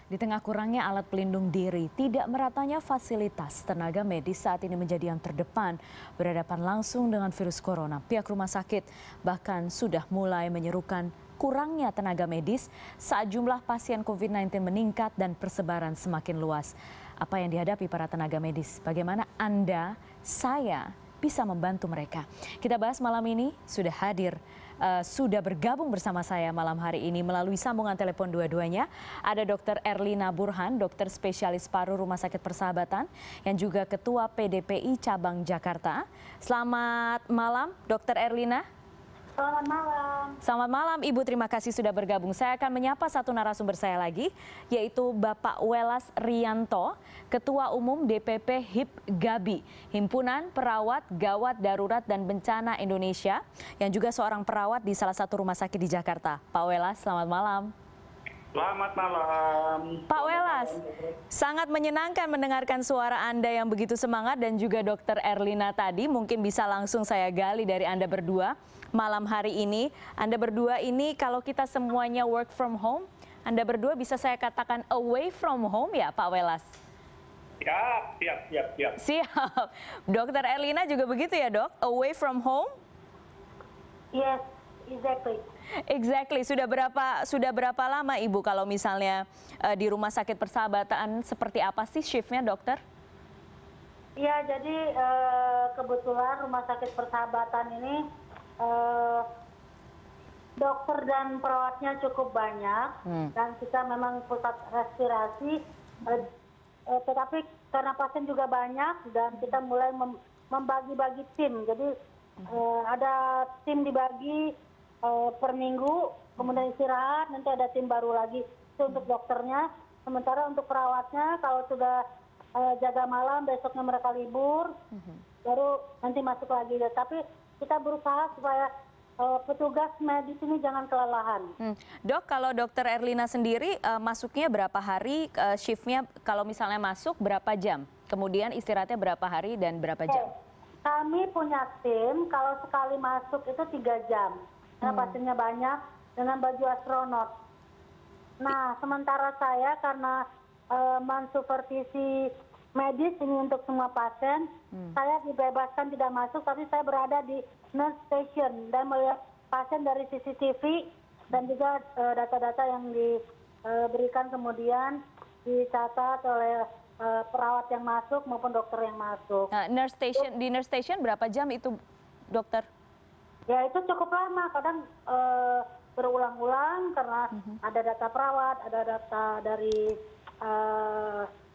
Di tengah kurangnya alat pelindung diri, tidak meratanya fasilitas, tenaga medis saat ini menjadi yang terdepan berhadapan langsung dengan virus corona. Pihak rumah sakit bahkan sudah mulai menyerukan kurangnya tenaga medis saat jumlah pasien COVID-19 meningkat dan persebaran semakin luas. Apa yang dihadapi para tenaga medis? Bagaimana Anda, saya bisa membantu mereka? Kita bahas malam ini, sudah hadir, sudah bergabung bersama saya malam hari ini melalui sambungan telepon dua-duanya. Ada Dr. Erlina Burhan, dokter spesialis paru Rumah Sakit Persahabatan, yang juga Ketua PDPI Cabang Jakarta. Selamat malam, Dr. Erlina. Selamat malam. Selamat malam Ibu, terima kasih sudah bergabung. Saya akan menyapa satu narasumber saya lagi, yaitu Bapak Welas Rianto, Ketua Umum DPP HIPGABI, Himpunan Perawat Gawat Darurat dan Bencana Indonesia, yang juga seorang perawat di salah satu rumah sakit di Jakarta. Pak Welas, selamat malam. Selamat malam. Pak Welas, sangat menyenangkan mendengarkan suara Anda yang begitu semangat dan juga Dr. Erlina tadi. Mungkin bisa langsung saya gali dari Anda berdua malam hari ini. Anda berdua ini kalau kita semuanya work from home, Anda berdua bisa saya katakan away from home ya Pak Welas? Siap. Siap. Dr. Erlina juga begitu ya dok? Away from home? Yes, exactly. Exactly. Sudah berapa lama Ibu kalau misalnya di Rumah Sakit Persahabatan, seperti apa sih shiftnya dokter? Ya, jadi kebetulan Rumah Sakit Persahabatan ini dokter dan perawatnya cukup banyak dan kita memang pusat respirasi, tetapi karena pasien juga banyak dan kita mulai membagi-bagi tim. Jadi ada tim dibagi per minggu, kemudian istirahat, nanti ada tim baru lagi itu untuk dokternya. Sementara untuk perawatnya kalau sudah jaga malam, besoknya mereka libur, baru nanti masuk lagi. Tapi kita berusaha supaya petugas medis ini jangan kelelahan. Dok, kalau Dokter Erlina sendiri masuknya berapa hari, shiftnya kalau misalnya masuk berapa jam? Kemudian istirahatnya berapa hari dan berapa jam? Kami punya tim, kalau sekali masuk itu 3 jam. Karena pasiennya banyak dengan baju astronot. Nah, sementara saya karena mensupervisi medis ini untuk semua pasien, saya dibebaskan tidak masuk, tapi saya berada di nurse station dan melihat pasien dari CCTV dan juga data-data yang diberikan kemudian dicatat oleh perawat yang masuk maupun dokter yang masuk. Nah, di nurse station berapa jam itu dokter? Ya itu cukup lama, kadang berulang-ulang karena ada data perawat, ada data dari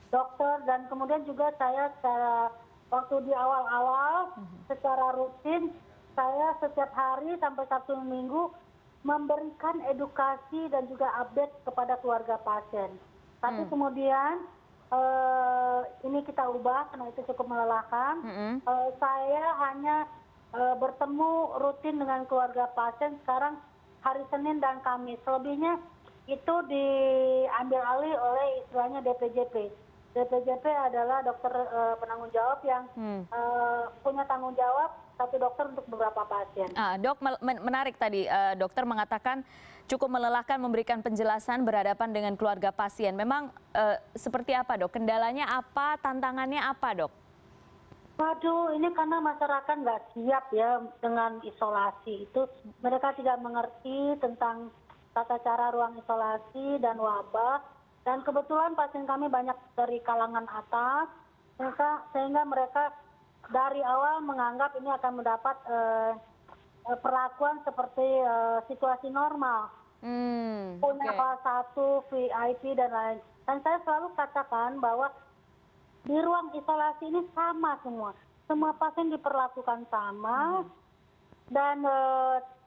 dokter, dan kemudian juga saya waktu di awal-awal secara rutin saya setiap hari sampai Sabtu Minggu memberikan edukasi dan juga update kepada keluarga pasien. Tapi kemudian ini kita ubah karena itu cukup melelahkan. Saya hanya bertemu rutin dengan keluarga pasien sekarang hari Senin dan Kamis. Selebihnya itu diambil alih oleh istilahnya DPJP. DPJP adalah dokter penanggung jawab yang punya tanggung jawab satu dokter untuk beberapa pasien. Dok, menarik tadi dokter mengatakan cukup melelahkan memberikan penjelasan berhadapan dengan keluarga pasien. Memang seperti apa dok? Kendalanya apa? Tantangannya apa dok? Waduh, ini karena masyarakat nggak siap ya dengan isolasi itu. Mereka tidak mengerti tentang tata cara ruang isolasi dan wabah. Dan kebetulan pasien kami banyak dari kalangan atas, sehingga mereka dari awal menganggap ini akan mendapat perlakuan seperti situasi normal. Punya kelas 1, VIP dan lain. Dan saya selalu katakan bahwa di ruang isolasi ini sama semua. Semua pasien diperlakukan sama dan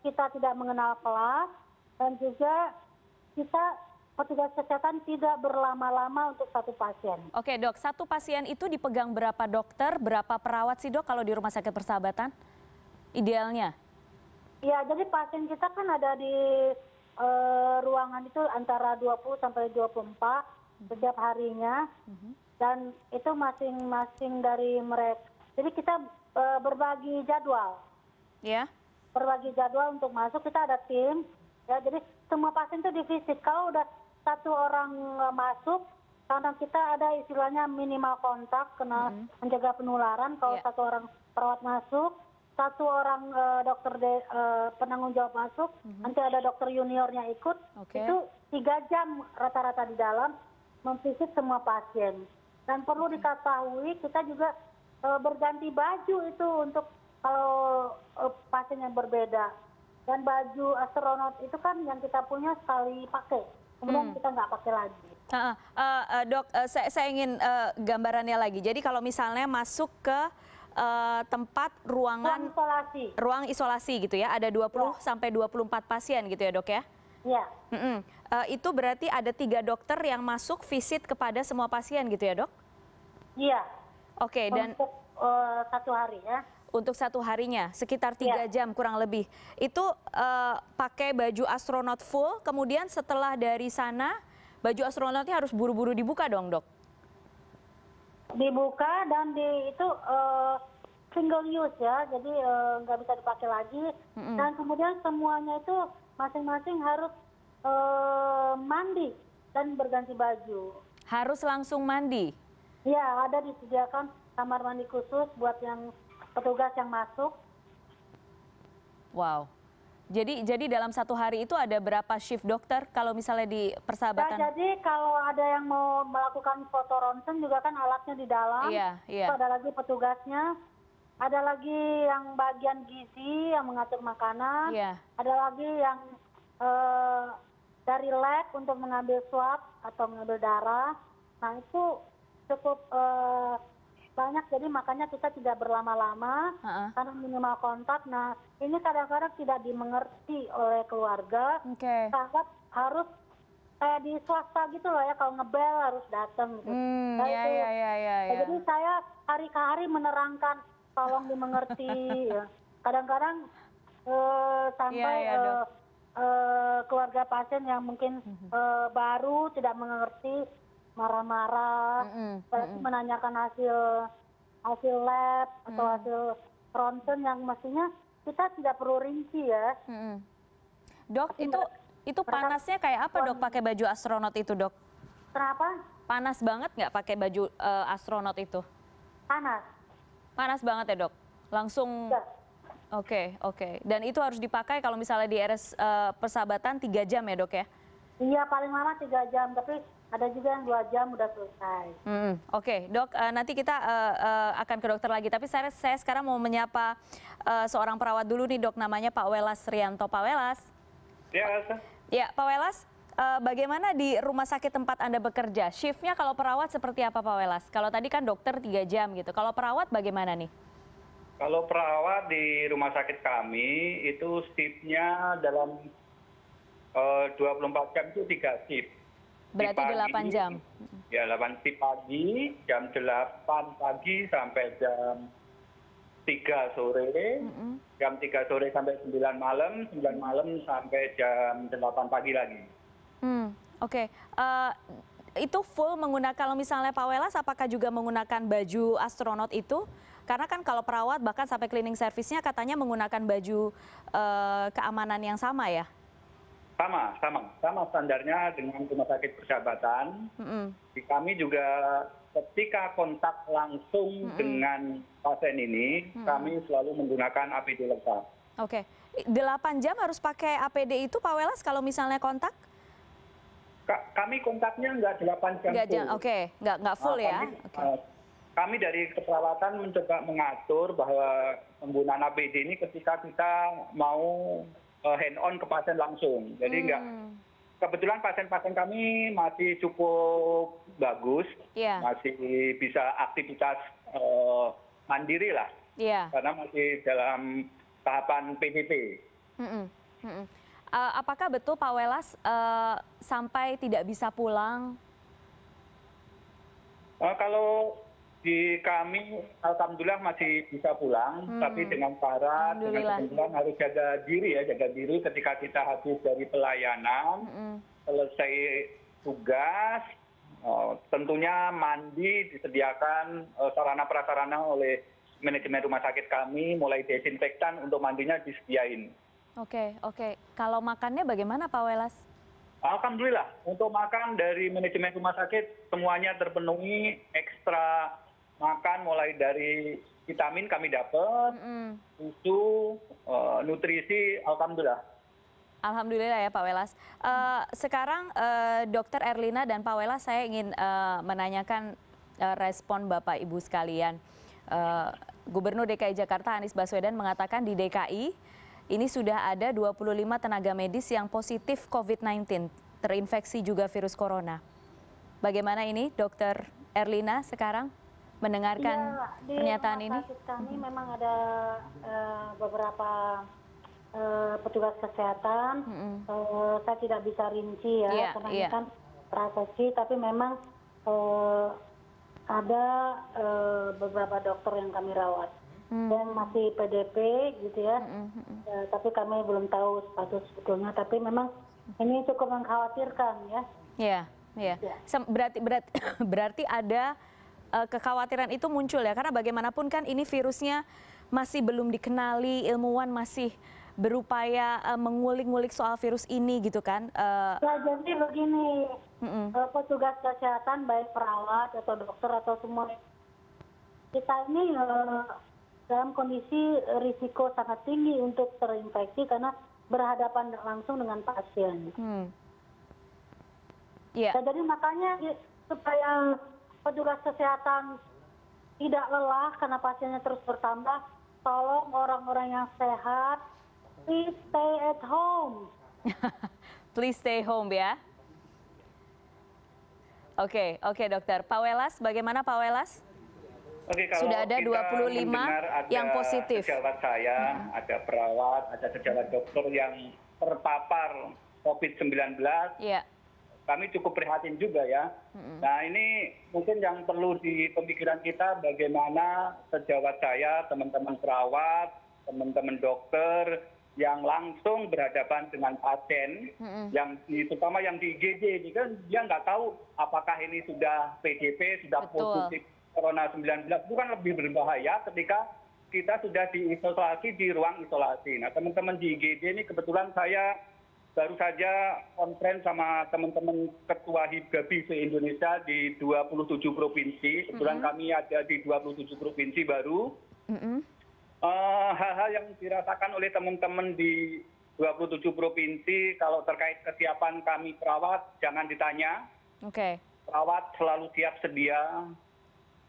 kita tidak mengenal kelas, dan juga kita petugas kesehatan tidak berlama-lama untuk satu pasien. Oke dok, satu pasien itu dipegang berapa dokter, berapa perawat sih dok kalau di Rumah Sakit Persahabatan? Idealnya? Ya, jadi pasien kita kan ada di ruangan itu antara 20 sampai 24 setiap harinya. Dan itu masing-masing dari mereka. Jadi kita berbagi jadwal. Ya. Berbagi jadwal untuk masuk, kita ada tim. Ya, jadi semua pasien itu divisit. Kalau udah satu orang masuk, karena kita ada istilahnya minimal kontak, kena mencegah penularan. Kalau satu orang perawat masuk, satu orang penanggung jawab masuk, nanti ada dokter juniornya ikut, itu 3 jam rata-rata di dalam memvisit semua pasien. Dan perlu diketahui kita juga berganti baju itu untuk kalau pasien yang berbeda. Dan baju astronot itu kan yang kita punya sekali pakai, kemudian kita nggak pakai lagi. Dok, saya ingin gambarannya lagi. Jadi kalau misalnya masuk ke tempat ruang isolasi gitu ya, ada 20 sampai 24 pasien gitu ya dok ya? Iya. Itu berarti ada 3 dokter yang masuk visit kepada semua pasien gitu ya dok? Iya. Oke, dan untuk 1 hari ya. Untuk 1 harinya, sekitar 3 jam kurang lebih. Itu pakai baju astronot full, kemudian setelah dari sana, baju astronotnya harus buru-buru dibuka dong dok? Dibuka dan itu single use ya, jadi nggak bisa dipakai lagi. Dan kemudian semuanya itu masing-masing harus mandi dan berganti baju. Harus langsung mandi? Ya, ada disediakan kamar mandi khusus buat yang petugas yang masuk. Wow. Jadi dalam 1 hari itu ada berapa shift dokter kalau misalnya di persahabatan? Ya, jadi kalau ada yang mau melakukan foto ronsen juga kan alatnya di dalam. Iya. Ada lagi petugasnya, ada lagi yang bagian gizi yang mengatur makanan, ada lagi yang dari lab untuk mengambil swab atau mengambil darah. Nah itu cukup banyak, jadi makanya kita tidak berlama-lama karena minimal kontak. Nah ini kadang-kadang tidak dimengerti oleh keluarga, sangat harus kayak di swasta gitu loh ya, kalau ngebel harus datang gitu. Jadi saya hari ke hari menerangkan, tolong dimengerti. Kadang-kadang sampai keluarga pasien yang mungkin baru tidak mengerti, marah-marah, menanyakan hasil lab atau hasil ronsen yang mestinya kita tidak perlu rinci ya. Dok, itu panasnya kayak apa dok pakai baju astronot itu dok? Kenapa? Panas banget nggak pakai baju astronot itu? Panas. Panas banget ya dok? Langsung? Ya. Oke. Dan itu harus dipakai kalau misalnya di RS Persahabatan 3 jam ya dok ya? Iya, paling lama 3 jam, tapi ada juga yang 2 jam udah selesai. Oke, dok, nanti kita akan ke dokter lagi. Tapi saya sekarang mau menyapa seorang perawat dulu nih dok, namanya Pak Welas Rianto. Pak Welas. Ya, Elsa. Ya, Pak Welas, bagaimana di rumah sakit tempat Anda bekerja? Shiftnya kalau perawat seperti apa Pak Welas? Kalau tadi kan dokter 3 jam gitu, kalau perawat bagaimana nih? Kalau perawat di rumah sakit kami itu shiftnya dalam 24 jam itu 3 shift. Berarti 8 jam? Ya, 8 shift pagi, jam 8 pagi sampai jam 3 sore, jam 3 sore sampai 9 malam, 9 malam sampai jam 8 pagi lagi. Oke. Itu full menggunakan, kalau misalnya Pak Welas apakah juga menggunakan baju astronot itu? Karena kan kalau perawat bahkan sampai cleaning service-nya katanya menggunakan baju keamanan yang sama ya? Sama standarnya dengan rumah sakit Persahabatan. Kami juga ketika kontak langsung dengan pasien ini, kami selalu menggunakan APD lengkap. Oke. 8 jam harus pakai APD itu Pak Welas kalau misalnya kontak? Kami kontaknya nggak 8 jam full. Oke, nggak full ya? Kami dari keperawatan mencoba mengatur bahwa penggunaan APD ini ketika kita mau hand on ke pasien langsung. Jadi kebetulan pasien-pasien kami masih cukup bagus, masih bisa aktivitas mandiri lah, karena masih dalam tahapan PDP. Apakah betul Pak Welas sampai tidak bisa pulang? Kalau di kami alhamdulillah masih bisa pulang, tapi dengan syarat, dengan ketentuan harus jaga diri ketika kita habis dari pelayanan, selesai tugas, tentunya mandi disediakan sarana prasarana oleh manajemen rumah sakit kami, mulai desinfektan untuk mandinya disediain. Oke. Kalau makannya bagaimana Pak Welas? Alhamdulillah, untuk makan dari manajemen rumah sakit semuanya terpenuhi, ekstra makan mulai dari vitamin kami dapat, susu, nutrisi, alhamdulillah. Alhamdulillah ya Pak Welas. Sekarang Dokter Erlina dan Pak Welas, saya ingin menanyakan respon Bapak Ibu sekalian. Gubernur DKI Jakarta Anies Baswedan mengatakan di DKI ini sudah ada 25 tenaga medis yang positif COVID-19, terinfeksi juga virus corona. Bagaimana ini Dokter Erlina sekarang mendengarkan pernyataan ini? Di rumah sakit kami memang ada beberapa petugas kesehatan. Saya tidak bisa rinci ya, karena ini kan praktisi, tapi memang ada beberapa dokter yang kami rawat. Dan masih PDP gitu ya, tapi kami belum tahu status sebetulnya. Tapi memang ini cukup mengkhawatirkan ya. Iya. Berarti ada kekhawatiran itu muncul ya, karena bagaimanapun kan ini virusnya masih belum dikenali, ilmuwan masih berupaya mengulik-ngulik soal virus ini gitu kan. Ya, jadi begini, petugas kesehatan baik perawat atau dokter atau semua kita ini dalam kondisi risiko sangat tinggi untuk terinfeksi karena berhadapan langsung dengan pasien. Jadi makanya supaya petugas kesehatan tidak lelah karena pasiennya terus bertambah, tolong orang-orang yang sehat, please stay at home. Please stay home ya. Oke dokter. Pak Welas, bagaimana Pak Welas? Oke, kalau sudah ada 25 yang positif. Sejawat saya, ada perawat, ada sejawat dokter yang terpapar COVID-19. Kami cukup prihatin juga ya. Nah, ini mungkin yang perlu di pemikiran kita bagaimana sejawat saya, teman-teman perawat, teman-teman dokter yang langsung berhadapan dengan pasien, yang terutama yang di IGD ini kan dia nggak tahu apakah ini sudah PDP, sudah positif Corona 19, itu kan lebih berbahaya ketika kita sudah diisolasi di ruang isolasi. Nah, teman-teman di IGD ini kebetulan saya baru saja konferensi sama teman-teman ketua HIPGABI se-Indonesia di 27 provinsi. Kebetulan kami ada di 27 provinsi baru. Hal-hal yang dirasakan oleh teman-teman di 27 provinsi kalau terkait kesiapan kami perawat, jangan ditanya. Perawat selalu siap sedia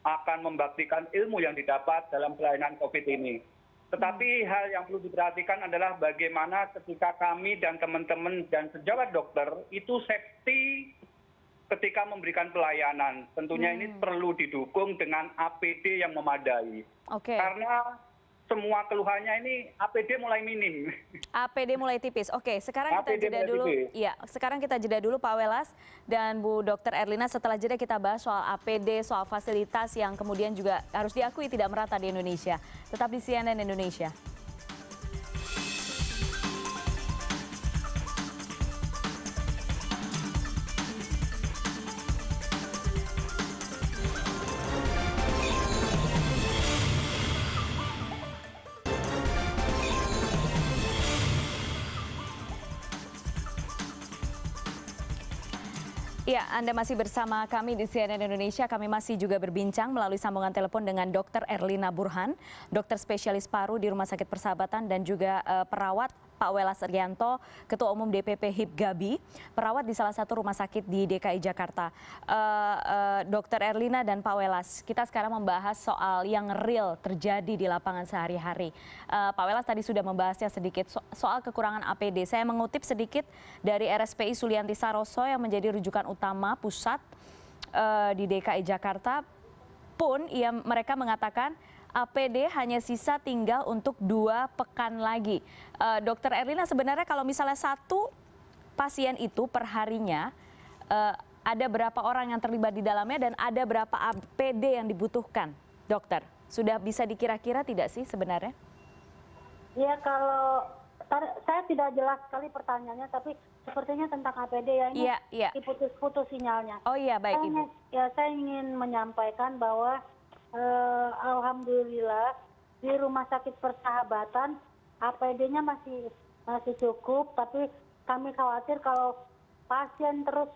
akan membaktikan ilmu yang didapat dalam pelayanan COVID ini. Tetapi hal yang perlu diperhatikan adalah bagaimana ketika kami dan teman-teman dan sejawat dokter itu safety ketika memberikan pelayanan. Tentunya ini perlu didukung dengan APD yang memadai. Karena semua keluhannya ini APD mulai minim. APD mulai tipis. Sekarang kita jeda dulu. Iya, sekarang kita jeda dulu Pak Welas dan Bu Dr. Erlina. Setelah jeda kita bahas soal APD, soal fasilitas yang kemudian juga harus diakui tidak merata di Indonesia. Tetap di CNN Indonesia. Ya, Anda masih bersama kami di CNN Indonesia. Kami masih juga berbincang melalui sambungan telepon dengan Dr. Erlina Burhan, dokter spesialis paru di Rumah Sakit Persahabatan dan juga perawat Pak Welas Rianto, Ketua Umum DPP HIPGABI, perawat di salah satu rumah sakit di DKI Jakarta. Dr. Erlina dan Pak Welas, kita sekarang membahas soal yang real terjadi di lapangan sehari-hari. Pak Welas tadi sudah membahasnya sedikit soal kekurangan APD. Saya mengutip sedikit dari RSPI Sulianti Saroso yang menjadi rujukan utama pusat di DKI Jakarta pun mereka mengatakan APD hanya sisa tinggal untuk 2 pekan lagi. Dokter Erlina, sebenarnya kalau misalnya satu pasien itu per harinya ada berapa orang yang terlibat di dalamnya dan ada berapa APD yang dibutuhkan, dokter? Sudah bisa dikira-kira tidak sih sebenarnya? Ya, kalau saya tidak jelas sekali pertanyaannya, tapi sepertinya tentang APD ya, ini diputus-putus sinyalnya. Oh iya, baik Ibu. Saya ingin menyampaikan bahwa alhamdulillah di Rumah Sakit Persahabatan APD-nya masih cukup, tapi kami khawatir kalau pasien terus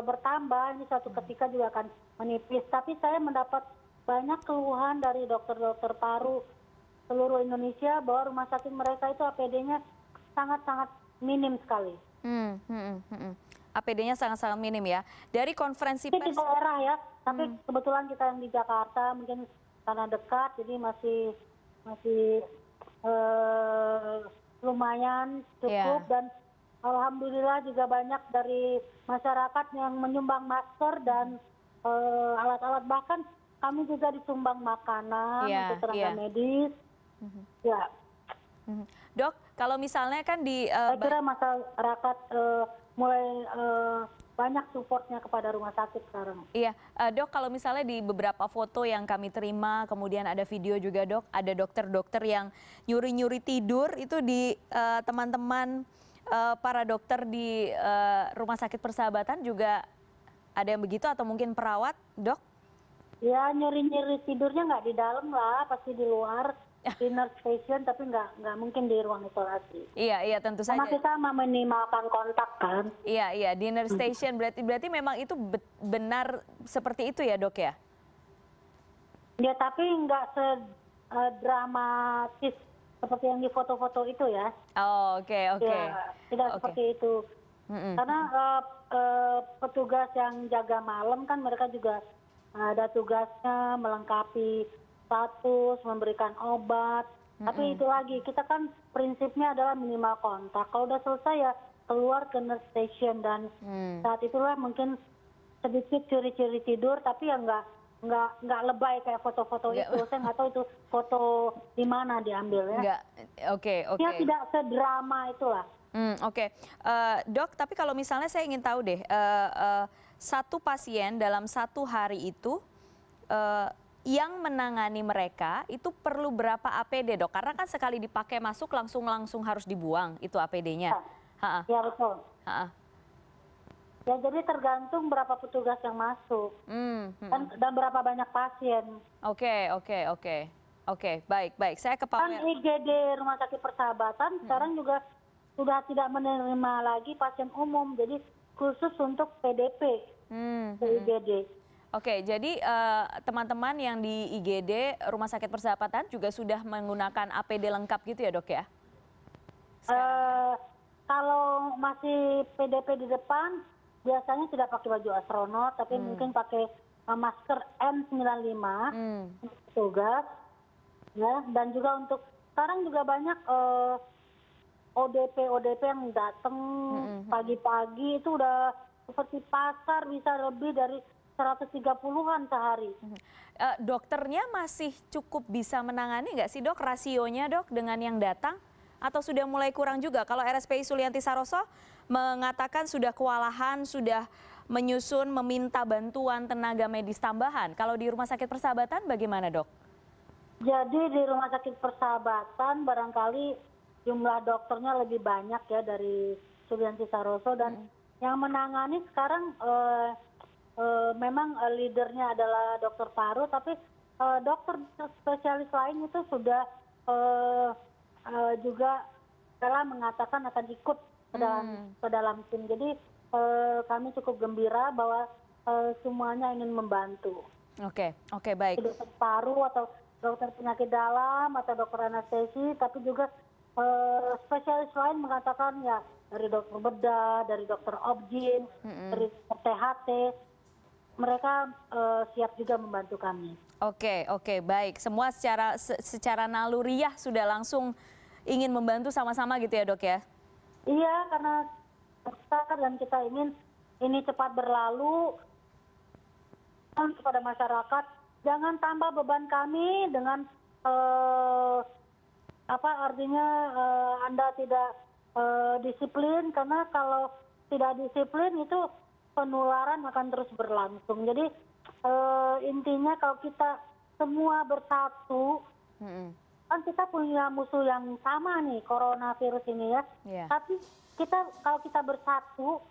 bertambah, ini suatu ketika juga akan menipis. Tapi saya mendapat banyak keluhan dari dokter-dokter paru seluruh Indonesia bahwa rumah sakit mereka itu APD-nya sangat-sangat minim sekali. APD-nya sangat-sangat minim ya. Dari konferensi Ini pers. di daerah ya, tapi kebetulan kita yang di Jakarta mungkin karena dekat, jadi masih lumayan cukup. Dan alhamdulillah juga banyak dari masyarakat yang menyumbang masker dan alat-alat, bahkan kami juga disumbang makanan untuk tenaga medis. Ya. Dok, kalau misalnya kan saya kira masyarakat mulai banyak supportnya kepada rumah sakit sekarang. Iya, Dok, kalau misalnya di beberapa foto yang kami terima, kemudian ada video juga, Dok, ada dokter-dokter yang nyuri-nyuri tidur itu di teman-teman para dokter di Rumah Sakit Persahabatan juga ada yang begitu atau mungkin perawat, Dok? Ya, nyuri-nyuri tidurnya nggak di dalam lah, pasti di luar. Di nurse station, tapi nggak mungkin di ruang isolasi. Iya, tentu saja. Karena kita meminimalkan kontak kan. Iya, di nurse station berarti memang itu benar seperti itu ya, Dok ya? Ya, tapi nggak sedramatis seperti yang di foto-foto itu ya. Oh, oke. Ya, tidak seperti itu. Karena petugas yang jaga malam kan mereka juga ada tugasnya melengkapi status, memberikan obat. Tapi itu lagi, kita kan prinsipnya adalah minimal kontak. Kalau udah selesai ya keluar ke nurse station, dan saat itulah mungkin sedikit curi-curi tidur, tapi ya nggak lebay kayak foto-foto itu. Saya nggak tahu itu foto di mana diambil ya. Oke. Ya tidak sedrama itulah. Oke. Dok, tapi kalau misalnya saya ingin tahu deh, satu pasien dalam satu hari itu yang menangani mereka itu perlu berapa APD, Dok? Karena kan sekali dipakai masuk langsung harus dibuang itu APD-nya. Ya, betul. Ya, jadi tergantung berapa petugas yang masuk dan berapa banyak pasien. Oke, baik. Saya ke Pak Kan IGD Rumah Sakit Persahabatan sekarang juga sudah tidak menerima lagi pasien umum, jadi khusus untuk PDP IGD. Oke, jadi teman-teman yang di IGD Rumah Sakit Persahabatan juga sudah menggunakan APD lengkap gitu ya, Dok ya? Kalau masih PDP di depan, biasanya tidak pakai baju astronot, tapi mungkin pakai masker N95 untuk petugas. Ya, dan juga untuk sekarang juga banyak ODP yang datang pagi-pagi itu udah seperti pasar, bisa lebih dari 130-an sehari. Dokternya masih cukup bisa menangani nggak sih, Dok, rasionya, Dok, dengan yang datang? Atau sudah mulai kurang juga? Kalau RSPI Sulianti Saroso mengatakan sudah kewalahan, sudah menyusun, meminta bantuan tenaga medis tambahan. Kalau di Rumah Sakit Persahabatan bagaimana, Dok? Jadi di Rumah Sakit Persahabatan barangkali jumlah dokternya lebih banyak ya dari Sulianti Saroso, dan yang menangani sekarang memang leadernya adalah dokter paru, tapi dokter spesialis lain itu sudah juga telah mengatakan akan ikut ke dalam tim. Jadi kami cukup gembira bahwa semuanya ingin membantu. Oke, baik. Dokter paru atau dokter penyakit dalam atau dokter anestesi, tapi juga spesialis lain mengatakan ya dari dokter bedah, dari dokter obgyn, dari THT. Mereka siap juga membantu kami. Oke, baik. Semua secara naluriah sudah langsung ingin membantu sama-sama gitu ya, Dok ya? Iya, karena dan kita ingin ini cepat berlalu. Kepada masyarakat, jangan tambah beban kami dengan Anda tidak disiplin, karena kalau tidak disiplin itu penularan akan terus berlangsung. Jadi intinya kalau kita semua bersatu, kan kita punya musuh yang sama nih, coronavirus ini ya. Tapi kalau kita bersatu,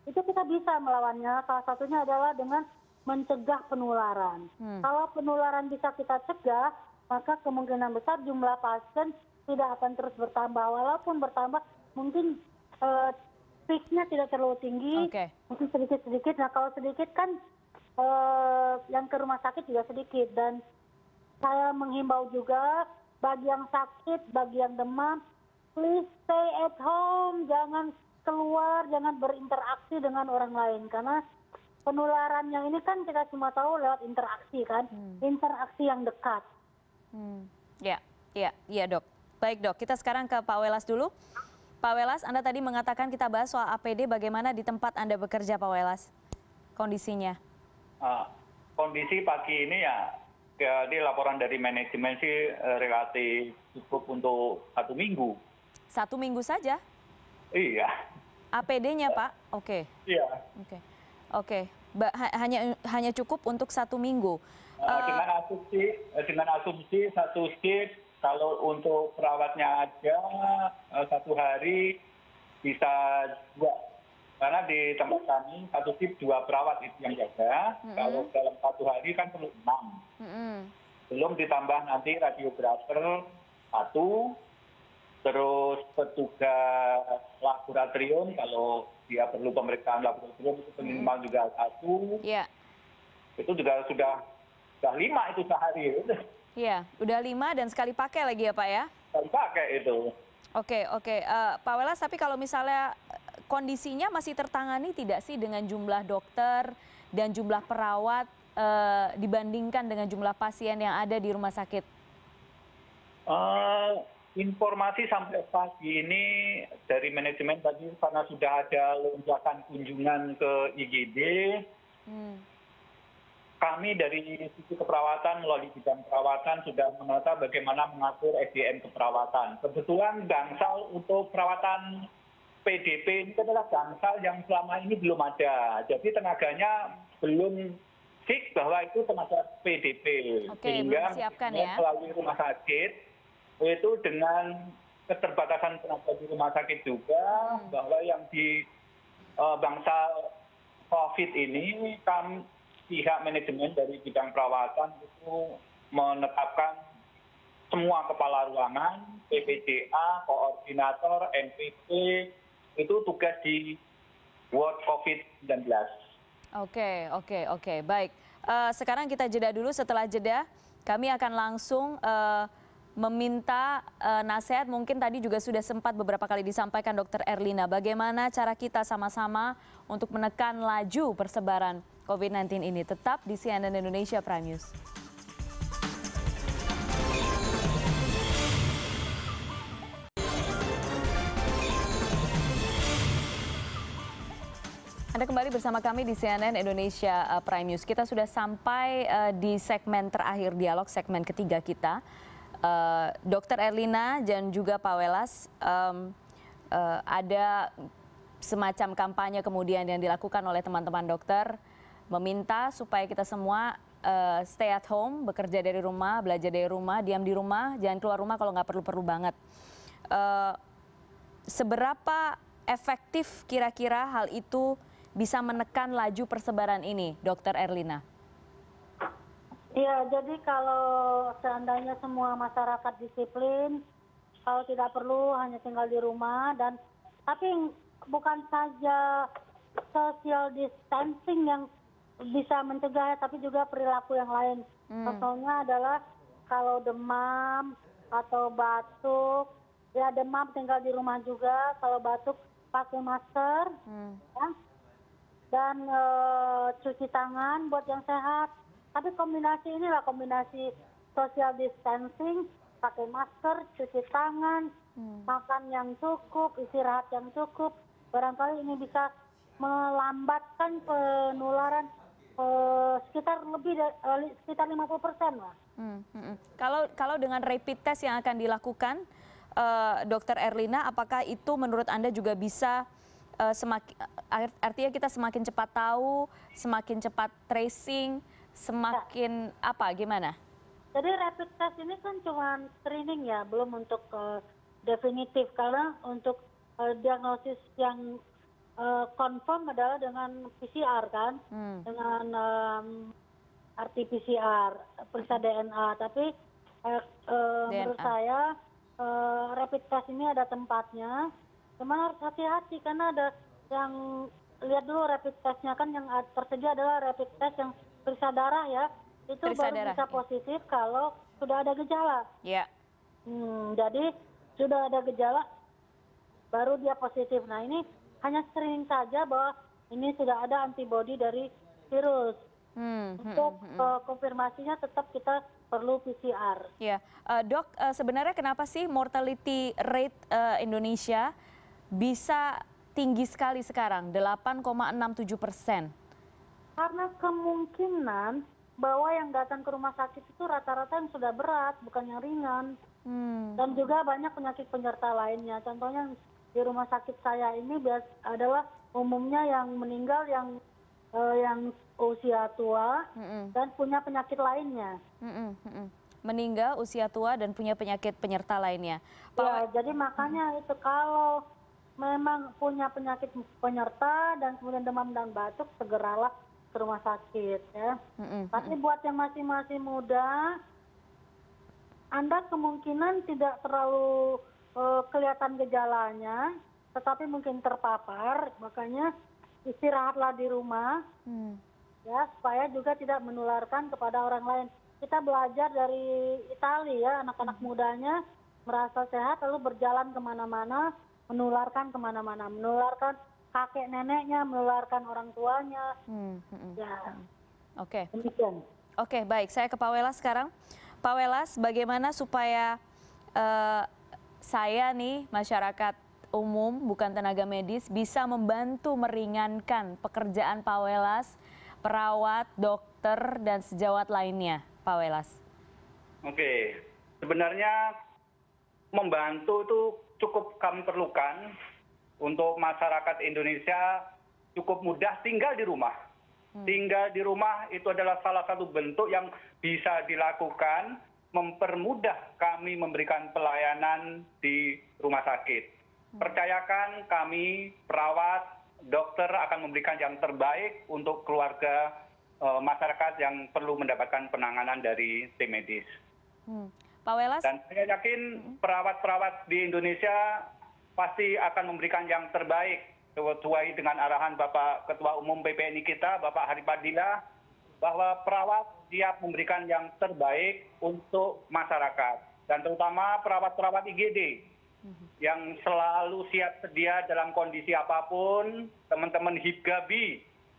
itu kita bisa melawannya. Salah satunya adalah dengan mencegah penularan. Kalau penularan bisa kita cegah, maka kemungkinan besar jumlah pasien tidak akan terus bertambah. Walaupun bertambah, mungkin peak-nya tidak terlalu tinggi, Oke. mungkin sedikit-sedikit. Nah kalau sedikit kan yang ke rumah sakit juga sedikit. Dan saya menghimbau juga bagi yang sakit, bagi yang demam, please stay at home, jangan keluar, jangan berinteraksi dengan orang lain. Karena penularannya ini kan kita semua tahu lewat interaksi kan, interaksi yang dekat. Ya dok. Baik dok, kita sekarang ke Pak Welas dulu. Pak Welas, Anda tadi mengatakan kita bahas soal APD, bagaimana di tempat Anda bekerja Pak Welas kondisinya? Kondisi pagi ini ya, jadi laporan dari manajemen sih relatif cukup untuk 1 minggu. 1 minggu saja? Iya. APD-nya Pak? Oke. Iya. Oke. Hanya cukup untuk 1 minggu. Dengan asumsi 1 shift, kalau untuk perawatnya aja 1 hari bisa 2. Karena di tempat kami 1 shift 2 perawat itu yang jaga. Kalau dalam 1 hari kan perlu 6. Belum ditambah nanti radiografer 1, terus petugas laboratorium kalau dia perlu pemeriksaan laboratorium itu minimal juga 1. Iya. Itu juga sudah 5 itu sehari. Iya, udah 5 dan sekali pakai lagi ya Pak ya? Sekali pakai itu. Oke. Pak Welas, tapi kalau misalnya kondisinya masih tertangani tidak sih dengan jumlah dokter dan jumlah perawat dibandingkan dengan jumlah pasien yang ada di rumah sakit? Informasi sampai pagi ini dari manajemen tadi karena sudah ada lonjakan kunjungan ke IGD, kami dari sisi keperawatan melalui bidang perawatan sudah menata bagaimana mengatur SDM keperawatan. Kebetulan bangsal untuk perawatan PDP ini adalah bangsal yang selama ini belum ada. Jadi tenaganya belum fix bahwa itu tenaga PDP. Oke, belum disiapkan ya. Melalui rumah sakit itu dengan keterbatasan tenaga di rumah sakit juga bahwa yang di bangsal COVID ini pihak manajemen dari bidang perawatan itu menetapkan semua kepala ruangan, PPDA, koordinator, NPP, itu tugas di ward COVID-19. Oke. Baik. Sekarang kita jeda dulu, setelah jeda kami akan langsung meminta nasihat, mungkin tadi juga sudah sempat beberapa kali disampaikan Dr. Erlina, bagaimana cara kita sama-sama untuk menekan laju persebaran COVID-19 ini. Tetap di CNN Indonesia Prime News. Anda kembali bersama kami di CNN Indonesia Prime News. Kita sudah sampai di segmen terakhir dialog, segmen ketiga kita. Dr. Erlina dan juga Pak Welas, ada semacam kampanye kemudian yang dilakukan oleh teman-teman dokter, meminta supaya kita semua stay at home, bekerja dari rumah, belajar dari rumah, diam di rumah, jangan keluar rumah kalau nggak perlu-perlu banget. Seberapa efektif kira-kira hal itu bisa menekan laju persebaran ini, Dr. Erlina? Ya, jadi kalau seandainya semua masyarakat disiplin, kalau tidak perlu hanya tinggal di rumah, dan tapi bukan saja social distancing yang bisa mencegah, tapi juga perilaku yang lain. Contohnya adalah kalau demam atau batuk, ya demam tinggal di rumah juga, kalau batuk pakai masker, ya. Dan cuci tangan buat yang sehat. Tapi kombinasi inilah kombinasi social distancing, pakai masker, cuci tangan, makan yang cukup, istirahat yang cukup. Barangkali ini bisa melambatkan penularan sekitar 50% lah. Kalau dengan rapid test yang akan dilakukan, Dr. Erlina, apakah itu menurut Anda juga bisa artinya kita semakin cepat tahu, semakin cepat tracing, semakin gimana? Jadi rapid test ini kan cuma screening ya, belum untuk definitif. Karena untuk diagnosis yang confirm adalah dengan PCR kan, dengan RT-PCR, periksa DNA. Tapi menurut saya rapid test ini ada tempatnya, cuman harus hati-hati karena ada yang lihat dulu rapid testnya kan yang tersedia adalah rapid test yang periksa darah ya. Itu Periksa baru darah, bisa ya. positif kalau sudah ada gejala. Ya. Jadi sudah ada gejala baru dia positif. Nah ini hanya screening saja bahwa ini sudah ada antibodi dari virus. Untuk konfirmasinya tetap kita perlu PCR. Ya, Dok, sebenarnya kenapa sih mortality rate Indonesia bisa tinggi sekali sekarang, 8,67%? Karena kemungkinan bahwa yang datang ke rumah sakit itu rata-rata yang sudah berat, bukan yang ringan. Dan juga banyak penyakit penyerta lainnya. Contohnya di rumah sakit saya ini adalah umumnya yang meninggal yang usia tua dan punya penyakit lainnya. Meninggal, usia tua, dan punya penyakit penyerta lainnya. Ya, jadi makanya itu kalau memang punya penyakit penyerta dan kemudian demam dan batuk, segeralah ke rumah sakit ya. Tapi buat yang masih muda, Anda kemungkinan tidak terlalu kelihatan gejalanya, tetapi mungkin terpapar, makanya istirahatlah di rumah, ya supaya juga tidak menularkan kepada orang lain. Kita belajar dari Italia ya, anak-anak mudanya merasa sehat lalu berjalan kemana-mana, menularkan kemana-mana, menularkan kakek neneknya, menularkan orang tuanya. Ya, Oke. demikian. Oke, baik. Saya ke Pak Welas sekarang. Pak Welas, bagaimana supaya saya nih, masyarakat umum, bukan tenaga medis, bisa membantu meringankan pekerjaan Pak Welas, perawat, dokter, dan sejawat lainnya, Pak Welas? Oke, sebenarnya membantu itu cukup kami perlukan untuk masyarakat Indonesia cukup mudah tinggal di rumah. Tinggal di rumah itu adalah salah satu bentuk yang bisa dilakukan mempermudah kami memberikan pelayanan di rumah sakit. Percayakan kami, perawat, dokter akan memberikan yang terbaik untuk keluarga masyarakat yang perlu mendapatkan penanganan dari tim medis. Pak Welas? Dan saya yakin perawat-perawat di Indonesia pasti akan memberikan yang terbaik sesuai dengan arahan Bapak Ketua Umum PPNI kita, Bapak Hari Padilla, bahwa perawat siap memberikan yang terbaik untuk masyarakat. Dan terutama perawat-perawat IGD yang selalu siap sedia dalam kondisi apapun, teman-teman HIPGABI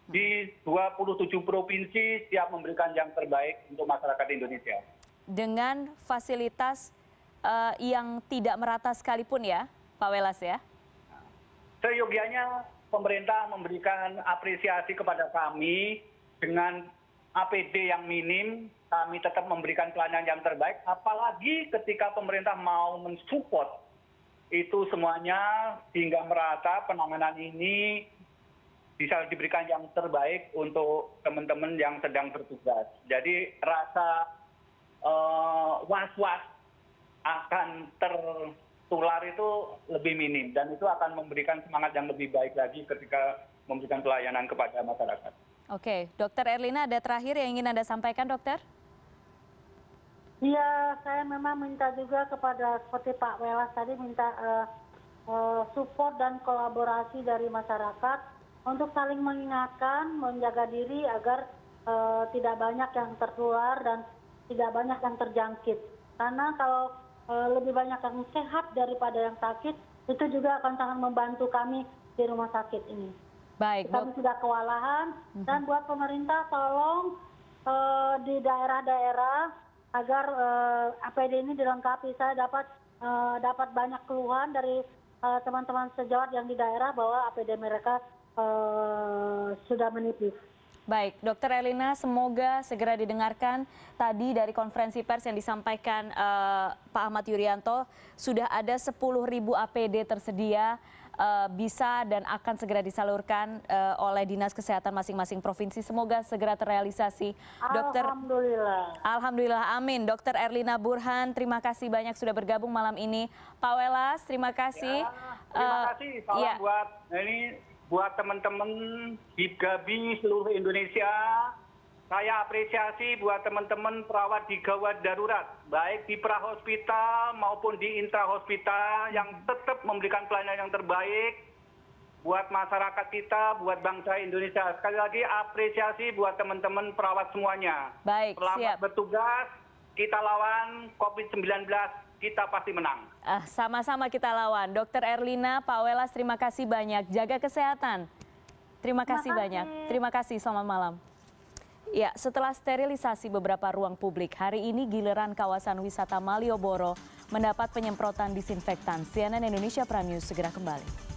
di 27 provinsi siap memberikan yang terbaik untuk masyarakat Indonesia. Dengan fasilitas yang tidak merata sekalipun ya, Pak Welas ya? Seyogianya pemerintah memberikan apresiasi kepada kami dengan APD yang minim, kami tetap memberikan pelayanan yang terbaik, apalagi ketika pemerintah mau mensupport itu semuanya sehingga merata penanganan ini bisa diberikan yang terbaik untuk teman-teman yang sedang bertugas. Jadi rasa was-was akan tertular itu lebih minim dan itu akan memberikan semangat yang lebih baik lagi ketika memberikan pelayanan kepada masyarakat. Oke, Dokter Erlina, ada terakhir yang ingin Anda sampaikan, Dokter? Iya, saya memang minta juga kepada seperti Pak Welas tadi minta support dan kolaborasi dari masyarakat untuk saling mengingatkan, menjaga diri agar tidak banyak yang tertular dan tidak banyak yang terjangkit. Karena kalau lebih banyak yang sehat daripada yang sakit, itu juga akan sangat membantu kami di rumah sakit ini. Baik, kami sudah kewalahan dan buat pemerintah tolong di daerah-daerah agar APD ini dilengkapi. Saya dapat banyak keluhan dari teman-teman sejawat yang di daerah bahwa APD mereka sudah menipis. Baik, Dokter Erlina, semoga segera didengarkan tadi dari konferensi pers yang disampaikan Pak Ahmad Yuryanto, sudah ada 10.000 APD tersedia, bisa dan akan segera disalurkan oleh Dinas Kesehatan masing-masing provinsi. Semoga segera terrealisasi. Alhamdulillah. Alhamdulillah, amin. Dokter Erlina Burhan, terima kasih banyak sudah bergabung malam ini. Pak Welas, terima kasih. Terima kasih. Salam buat teman-teman HIPGABI seluruh Indonesia. Saya apresiasi buat teman-teman perawat di gawat darurat, baik di prahospital maupun di intrahospital yang tetap memberikan pelayanan yang terbaik buat masyarakat kita, buat bangsa Indonesia. Sekali lagi apresiasi buat teman-teman perawat semuanya. Baik, selamat siap. bertugas, kita lawan COVID-19, kita pasti menang. Sama-sama kita lawan. Dr. Erlina, Pak Welas, terima kasih banyak. Jaga kesehatan. Terima kasih banyak. Terima kasih, selamat malam. Ya, setelah sterilisasi beberapa ruang publik, hari ini giliran kawasan wisata Malioboro mendapat penyemprotan disinfektan. CNN Indonesia Prime News segera kembali.